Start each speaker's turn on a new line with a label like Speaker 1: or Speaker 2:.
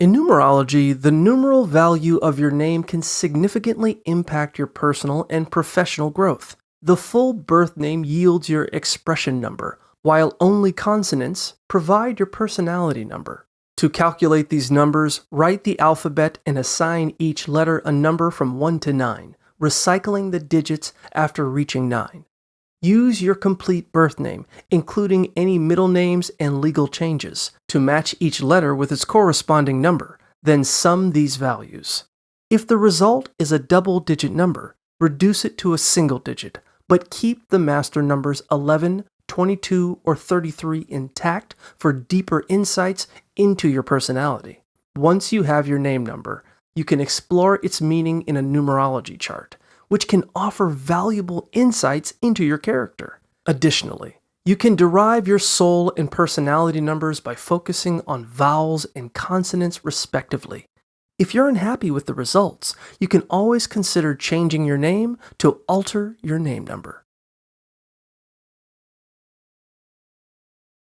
Speaker 1: In numerology, the numeral value of your name can significantly impact your personal and professional growth. The full birth name yields your expression number, while only consonants provide your personality number. To calculate these numbers, write the alphabet and assign each letter a number from 1 to 9, recycling the digits after reaching 9. Use your complete birth name, including any middle names and legal changes, to match each letter with its corresponding number, then sum these values. If the result is a double-digit number, reduce it to a single digit, but keep the master numbers 11, 22, or 33 intact for deeper insights into your personality. Once you have your name number, you can explore its meaning in a numerology chart, which can offer valuable insights into your character. Additionally, you can derive your soul and personality numbers by focusing on vowels and consonants respectively. If you're unhappy with the results, you can always consider changing your name to alter your name number.